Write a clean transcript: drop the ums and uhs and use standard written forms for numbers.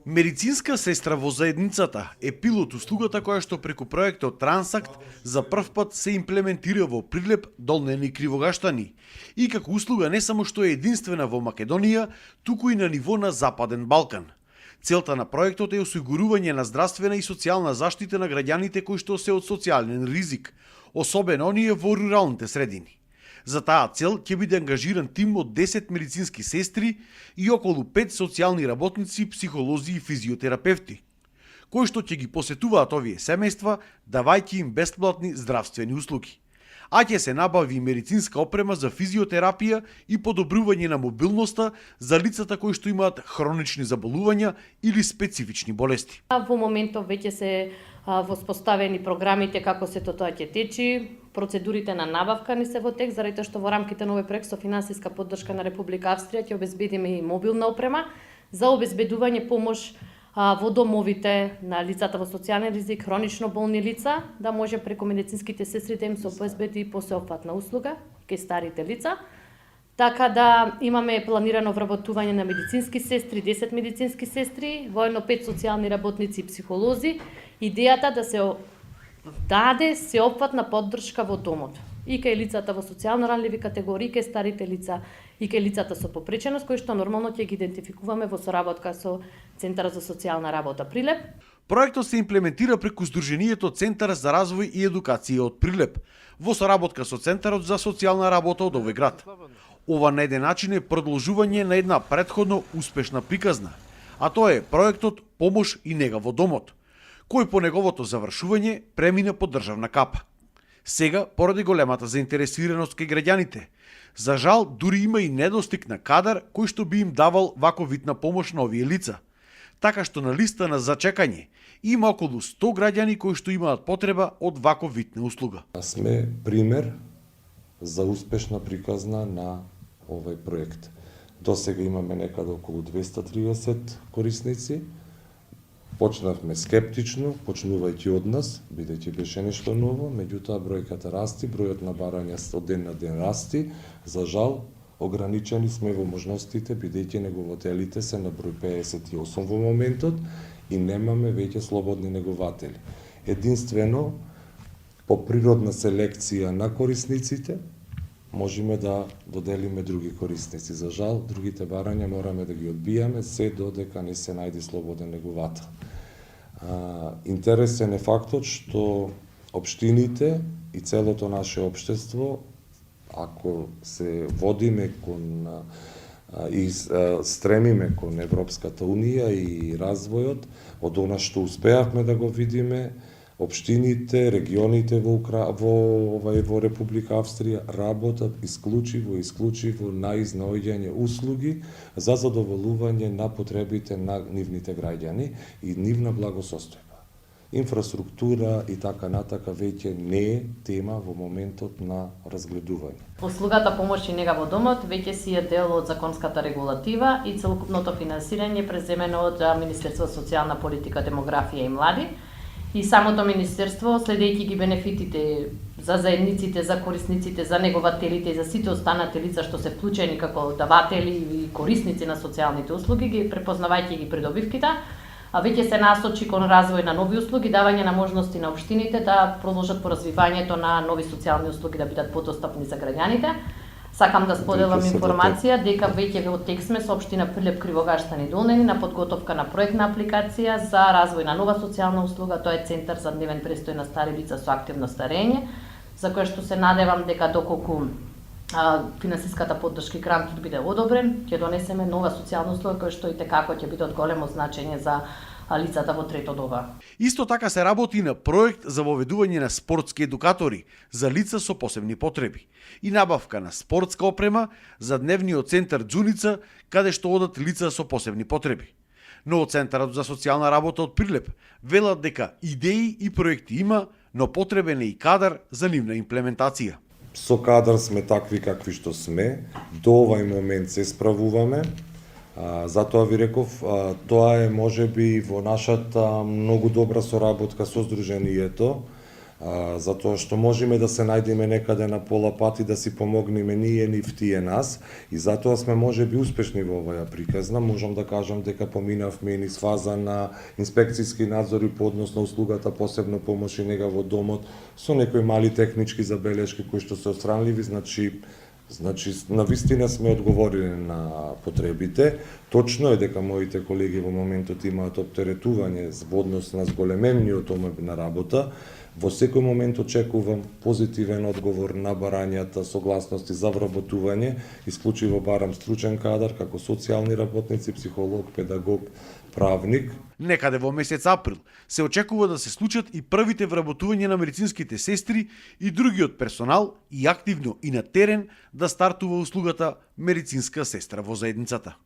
Медицинска сестра во заедницата е пилот услугата која што преку проектот Трансакт за прв пат се имплементира во Прилеп, Долнени Кривогаштани и како услуга не само што е единствена во Македонија, туку и на ниво на Западен Балкан. Целта на проектот е осигурување на здравствена и социјална заштита на граѓаните кои што се од социјален ризик, особено оние во руралните средини. За таа цел ќе биде ангажиран тим од 10 медицински сестри и околу 5 социјални работници, психолози и физиотерапевти, кои што ќе ги посетуваат овие семејства, давајќи им бесплатни здравствени услуги. А ќе се набави медицинска опрема за физиотерапија и подобрување на мобилноста за лицата кои што имаат хронични заболувања или специфични болести. Во моментов веќе се воспоставени програмите како се тоа ќе течи, процедурите на набавка не се во тек, заради што во рамките на овој проект со финансиска поддршка на Република Австрија ќе обезбедиме и мобилна опрема за обезбедување помош во домовите на лицата во социјален ризик, хронично болни лица, да може преку медицинските сестри да им се обезбеди посеопфатна услуга кај старите лица. Така да имаме планирано вработување на медицински сестри, 10 медицински сестри, воедно 5 социјални работници и психолози. Идејата да се даде сеопфатна поддршка во домот и кај лицата во социјално ранливи категории, кај старите лица и кај лицата со попреченост, кои што нормално ќе ги идентификуваме во соработка со Центарот за социјална работа Прилеп. Проектот се имплементира преку Сдруженијето Центар за развој и едукација од Прилеп, во соработка со Центарот за социјална работа од овој град. Ова на еден начин е продолжување на една претходно успешна приказна, а тоа е проектот Помош и нега во домот, кој по неговото завршување премина по државна капа. Сега, поради големата заинтересираност кај граѓаните, за жал дури има и недостиг на кадар кој што би им давал вако вид на помош на овие лица. Така што на листа на зачекање има околу 100 граѓани кои што имаат потреба од вако вид на услуга. Сме пример за успешна приказна на овој проект. До сега имаме некаде околу 230 корисници. Почнавме скептично, почнувајќи од нас, бидејќи беше нешто ново, меѓутоа бројката расти, бројот на барања од ден на ден расти. За жал, ограничени сме во можностите, бидејќи негователите се на број 58 во моментот и немаме веќе слободни негователи. Единствено, по природна селекција на корисниците, можеме да доделиме други корисници. За жал, другите барања мораме да ги одбијаме се додека не се најде слободен неговател. Интересен е фактот што општините и целото наше општество, ако се водиме кон и стремиме кон Европската Унија и развојот, од она што успеавме да го видиме, општините, регионите во Република Австрија работат исклучиво на изнаоѓање услуги за задоволување на потребите на нивните граѓани и нивна благосостојба. Инфраструктура и така натака веќе не е тема во моментот на разгледување. Услугата помош и нега во домот веќе си е дел од законската регулатива и целокупното финансирање преземено од Министерството за социјална политика, демографија и млади. И самото Министерство, следејќи ги бенефитите за заедниците, за корисниците, за негователите и за сите останати лица што се вклучени како даватели и корисници на социјалните услуги, ги препознавајќи ги придобивките, а веќе се насочи кон развој на нови услуги, давање на можности на општините да продолжат по развивањето на нови социјални услуги да бидат подостапни за граѓаните. Сакам да споделам информација дека веќе во тек сме со општина Прилеп, Кривогаштани, Долнени на подготовка на проектна апликација за развој на нова социјална услуга, тоа е Центар за дневен престој на стари лица со активно старење, за кој што се надевам дека доколку финансиската поддршка и грантот биде одобрен, ќе донесеме нова социјална услуга која што и текако ќе биде од големо значење за лицата во трето доба. Исто така се работи на проект за воведување на спортски едукатори за лица со посебни потреби и набавка на спортска опрема за дневниот центар Џуница, каде што одат лица со посебни потреби. Но од Центарот за социјална работа од Прилеп велат дека идеи и проекти има, но потребен е и кадар за нивна имплементација. Со кадар сме такви какви што сме, до овај момент се справуваме. Затоа ви реков, тоа е можеби во нашата многу добра соработка со Сдруженијето, затоа што можеме да се најдеме некаде на пола пат и да си помогнеме ние нив тие нас, и затоа сме можеби успешни во оваа приказна. Можам да кажам дека поминавме низ фаза на инспекцијски надзори по однос на услугата посебно помош и нега во домот со некои мали технички забелешки кои што се отстранливи, Значи, навистина сме одговориле на потребите. Точно е дека моите колеги во моментот имаат оптеретување во однос на зголемениот омеб на работа. Во секој момент очекувам позитивен одговор на барањата, согласности за вработување, исклучиво барам стручен кадар како социјални работници, психолог, педагог, правник. Некаде во месец април се очекува да се случат и првите вработување на медицинските сестри и другиот персонал и активно и на терен да стартува услугата медицинска сестра во заедницата.